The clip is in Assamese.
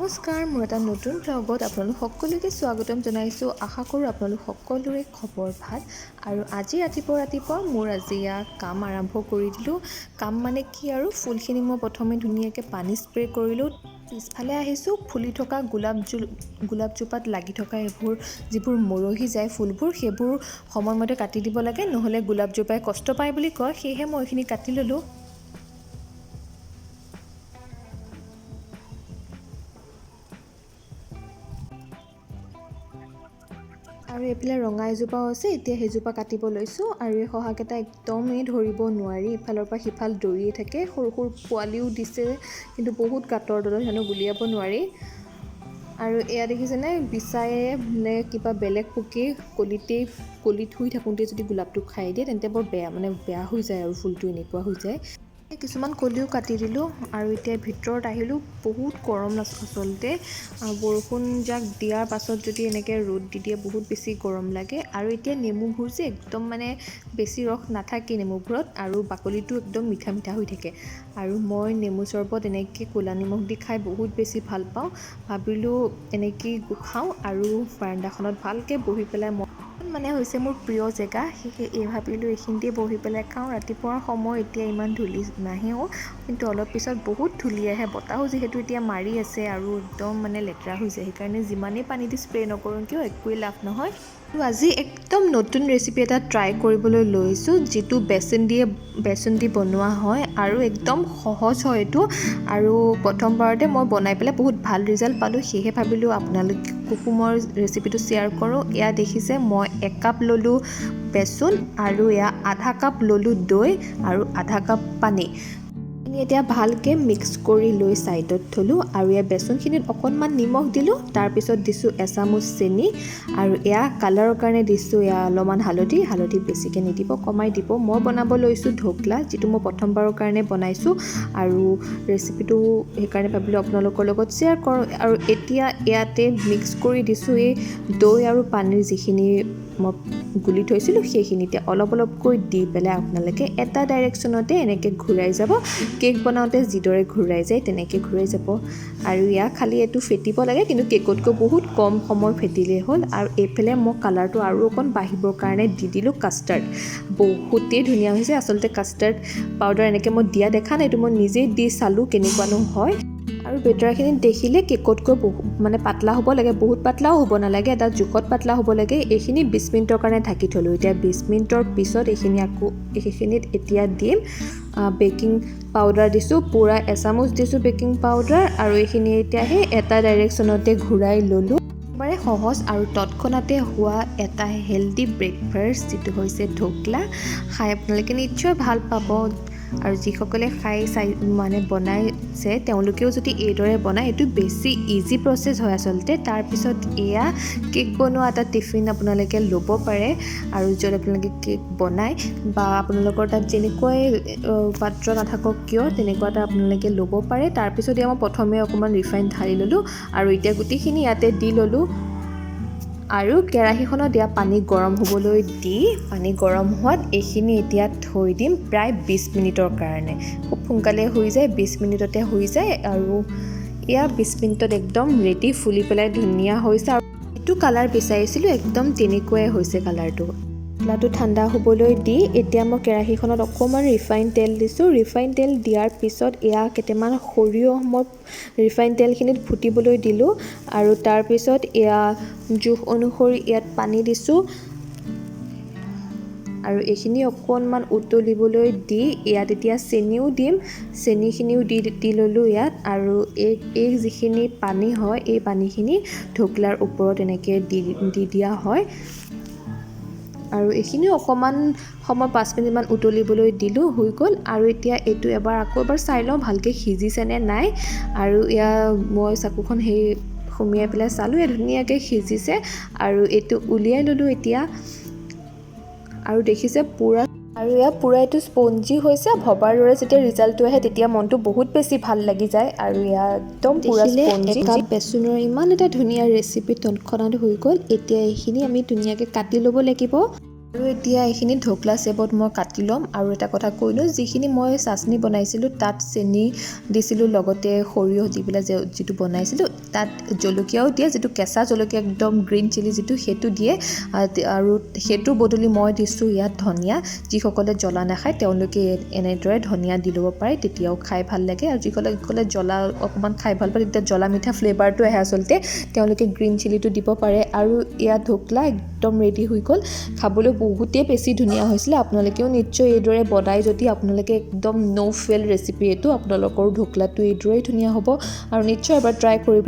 নমস্কাৰ, মোৰ এটা নতুন ব্লগত আপোনালোক সকলোকে স্বাগতম জনাইছোঁ। আশা কৰোঁ আপোনালোক সকলোৰে খবৰ ভাল। আৰু আজি ৰাতিপুৱা মোৰ আজি কাম আৰম্ভ কৰি দিলোঁ। কাম মানে কি আৰু ফুলখিনি মই প্ৰথমে ধুনীয়াকৈ পানী স্প্ৰে কৰিলোঁ। পিছফালে আহিছোঁ, ফুলি থকা গোলাপজোপাত লাগি থকা যিবোৰ মৰহি যায় ফুলবোৰ, সেইবোৰ সময়মতে কাটি দিব লাগে, নহ'লে গোলাপজোপাই কষ্ট পায় বুলি কয়। সেয়েহে মই এইখিনি কাটি ল'লোঁ। আৰু এইফালে ৰঙা এজোপাও আছে, এতিয়া সেইজোপা কাটিব লৈছোঁ। আৰু এই শহাকেইটা একদমেই ধৰিব নোৱাৰি, ইফালৰ পৰা সিফাল দৌৰিয়ে থাকে। সৰু সৰু পোৱালিও দিছে, কিন্তু বহুত গাঁতৰ দলত সিহঁতক উলিয়াব নোৱাৰি। আৰু এয়া দেখিছেনে, বিচায়ে নে কিবা বেলেগ পোকে কলিত শুই থাকোঁতে যদি গোলাপটো খাই দিয়ে, তেন্তে বৰ বেয়া হৈ যায় আৰু ফুলটো এনেকুৱা হৈ যায়। কিছুমান কলিও কাটি দিলোঁ। আৰু এতিয়া ভিতৰত আহিলোঁ, বহুত গৰম আচলতে। বৰষুণ যাক দিয়াৰ পাছত যদি এনেকৈ ৰ'দ দি দিয়ে বহুত বেছি গৰম লাগে। আৰু এতিয়া নেমুবোৰ যে একদম বেছি ৰস নাথাকে নেমুবোৰত, আৰু বাকলিটো একদম মিঠা মিঠা হৈ থাকে। আৰু মই নেমু চৰ্বত এনেকৈ ক'লা নিমখ দি খাই বহুত বেছি ভাল পাওঁ। ভাবিলোঁ এনেকৈ খাওঁ, আৰু বাৰান্দাখনত ভালকৈ বহি পেলাই হৈছে মোৰ প্ৰিয় জেগা। সেয়েহে ভাবিলোঁ এইখিনিতে বহি পেলাই খাওঁ। ৰাতিপুৱাৰ সময়, এতিয়া ইমান ধূলি নাহেও, কিন্তু অলপ পিছত বহুত ধূলি আহে। বতাহো যিহেতু এতিয়া মাৰি আছে আৰু একদম লেতেৰা হৈ যায়, সেইকাৰণে যিমানেই পানী দি স্প্ৰে নকৰোঁ কিয় একোৱেই লাভ নহয়। আৰু আজি একদম নতুন ৰেচিপি এটা ট্ৰাই কৰিবলৈ লৈছোঁ, যিটো বেচন দি বনোৱা হয়, আৰু একদম সহজ হয় এইটো। আৰু প্ৰথমবাৰতে মই বনাই পেলাই বহুত ভাল ৰিজাল্ট পালোঁ। সেয়েহে ভাবিলোঁ আপোনালোককো মই ৰেচিপিটো শ্বেয়াৰ কৰোঁ। এয়া দেখিছে, মই 1 কাপ ল'লোঁ বেচন, আৰু এয়া আধা কাপ ল'লোঁ দৈ, আৰু আধা কাপ পানী। এতিয়া ভালকৈ মিক্স কৰি লৈ ছাইডত থলোঁ। আৰু এয়া বেচনখিনিত অকণমান নিমখ দিলোঁ, তাৰপিছত দিছোঁ এচামুচ চেনি, আৰু এয়া কালাৰৰ কাৰণে দিছোঁ অলপমান হালধি বেছিকৈ নিদিব, কমাই দিব। মই বনাব লৈছোঁ ঢোকলা, যিটো মই প্ৰথমবাৰৰ কাৰণে বনাইছোঁ, আৰু ৰেচিপিটো সেইকাৰণে ভাবিলোঁ আপোনালোকৰ লগত শ্বেয়াৰ কৰোঁ। আৰু এতিয়া ইয়াতে মিক্স কৰি দিছোঁ এই দৈ আৰু পানীৰ যিখিনি মই গুলি থৈছিলোঁ, সেইখিনিতে অলপকৈ দি পেলাই আপোনালোকে এটা ডাইৰেকশ্যনতে এনেকৈ ঘূৰাই যাব। কেক বনাওঁতে যিদৰে ঘূৰাই যায় তেনেকৈ ঘূৰাই যাব। আৰু খালি এইটো ফেটিব লাগে, কিন্তু কেকতকৈ বহুত কম সময় ফেটিলেই হ'ল। আৰু এইফালে মই কালাৰটো আৰু অকণ বাঢ়িবৰ কাৰণে দি দিলোঁ কাষ্টাৰ্ড। বহুতেই ধুনীয়া হৈছে। আচলতে কাষ্টাৰ্ড পাউডাৰ এনেকৈ মই দিয়া দেখা নাই, এইটো মই নিজেই দি চালোঁ কেনেকুৱানো হয়। আৰু বেটাৰখিনি দেখিলে কেকতকৈ পাতলা হ'ব লাগে, বহুত পাতলাও হ'ব নালাগে, এটা জোখত পাতলা হ'ব লাগে। এইখিনি 20 মিনিটৰ কাৰণে ঢাকি থ'লোঁ। এতিয়া 20 মিনিটৰ পিছত এইখিনিত এতিয়া দিম বেকিং পাউডাৰ দিছোঁ, পূৰা এচামুচ দিছোঁ বেকিং পাউডাৰ। আৰু এইখিনি এতিয়া সেই এটা ডাইৰেকশ্যনতে ঘূৰাই ল'লোঁ। একেবাৰে সহজ আৰু তৎক্ষণাতে হোৱা এটা হেল্ডি ব্ৰেকফাষ্ট, যিটো হৈছে ঢোকলা। খাই আপোনালোকে নিশ্চয় ভাল পাব। আৰু যিসকলে বনাইছে তেওঁলোকেও যদি এইদৰে বনায়, এইটো বেছি ইজি প্ৰচেছ হয় আচলতে। তাৰপিছত এয়া কেক বনোৱা এটা টিফিন আপোনালোকে ল'ব পাৰে, আৰু য'ত আপোনালোকে কেক বনায়, বা আপোনালোকৰ তাত যেনেকুৱাই পাত্ৰ নাথাকক কিয়, তেনেকুৱা এটা আপোনালোকে ল'ব পাৰে। তাৰপিছত মই প্ৰথমে অকণমান ৰিফাইন ঢালি ল'লোঁ, আৰু এতিয়া গোটেইখিনি ইয়াতে দি ল'লোঁ। আৰু কেৰাহীখনত পানী গৰম হ'বলৈ দি, পানী গৰম হোৱাত এইখিনি এতিয়া থৈ দিম প্ৰায় 20 মিনিটৰ কাৰণে। খুব সোনকালে হৈ যায়, 20 মিনিটতে হৈ যায়। আৰু 20 মিনিটত একদম ৰেডি, ফুলি পেলাই ধুনীয়া হৈছে। আৰু এইটো কালাৰ বিচাৰিছিলোঁ, একদম তেনেকুৱাই হৈছে কালাৰটো। ঢোকলাটো ঠাণ্ডা হ'বলৈ দি এতিয়া মই কেৰাহীখনত অকণমান ৰিফাইন তেল দিছোঁ। ৰিফাইন তেল দিয়াৰ পিছত কেইটামান সৰিয়হ মই ৰিফাইন তেলখিনিত ফুটিবলৈ দিলোঁ। আৰু তাৰপিছত জোখ অনুসৰি ইয়াত পানী দিছোঁ, আৰু এইখিনি অকণমান উতলিবলৈ দি ইয়াত এতিয়া চেনিও দিম। চেনিখিনিও দি ল'লোঁ ইয়াত। আৰু এই যিখিনি পানী হয়, এই পানীখিনি ঢোকলাৰ ওপৰত এনেকৈ দি দিয়া হয়। আৰু এইখিনিও অকণমান সময় 5 মিনিটমান উতলিবলৈ দিলোঁ, হৈ গ'ল। আৰু এতিয়া এইটো আকৌ এবাৰ চাই লওঁ ভালকৈ সিজিছে নে নাই। আৰু মই চাকুখন সুমিয়াই পেলাই চালোঁ, ধুনীয়াকৈ সিজিছে। আৰু এইটো উলিয়াই ল'লোঁ এতিয়া। আৰু দেখিছে পূৰা এইটো স্পঞ্জি হৈছে। ভবাৰ দৰে যেতিয়া ৰিজাল্টটো আহে, তেতিয়া মনটো বহুত বেছি ভাল লাগি যায়। আৰু একদম পূৰা স্পঞ্জি। একাপ বেচনৰ ইমান এটা ধুনীয়া ৰেচিপি তৎক্ষণাত হৈ গ'ল। এতিয়া এইখিনি আমি ধুনীয়াকৈ কাটি ল'ব লাগিব। আৰু এতিয়া এইখিনি ঢোকলা চেপত মই কাটি ল'ম। আৰু এটা কথা কৈ লওঁ, যিখিনি মই চাটনি বনাইছিলোঁ তাত চেনি দিছিলোঁ, লগতে সৰিয়হ দি পেলাই যিটো বনাইছিলোঁ তাত জলকীয়াও দিয়ে, যিটো কেঁচা জলকীয়া একদম গ্ৰীণ চিলি যিটো, সেইটো দিয়ে। আৰু সেইটোৰ বদলি মই দিছোঁ ইয়াত ধনিয়া। যিসকলে জ্বলা নাখায় তেওঁলোকে এনেদৰে ধনিয়া দি ল'ব পাৰে, তেতিয়াও খাই ভাল লাগে। আৰু যিসকলে জ্বলা অকণমান খাই ভাল পায়, তেতিয়া জ্বলা মিঠা ফ্লেভাৰটো আহে আচলতে, তেওঁলোকে গ্ৰীণ চিলিটো দিব পাৰে। আৰু ইয়াত ঢোকলা একদম ৰেডি হৈ গ'ল। খাবলৈ বহুতেই বেছি ধুনীয়া হৈছিলে। আপোনালোকেও নিশ্চয় এইদৰে বনাই, যদি আপোনালোকে একদম ন' ফেইল ৰেচিপি এইটো, আপোনালোকৰো ঢোকলাটো এইদৰেই ধুনীয়া হ'ব। আৰু নিশ্চয় এবাৰ ট্ৰাই কৰিব।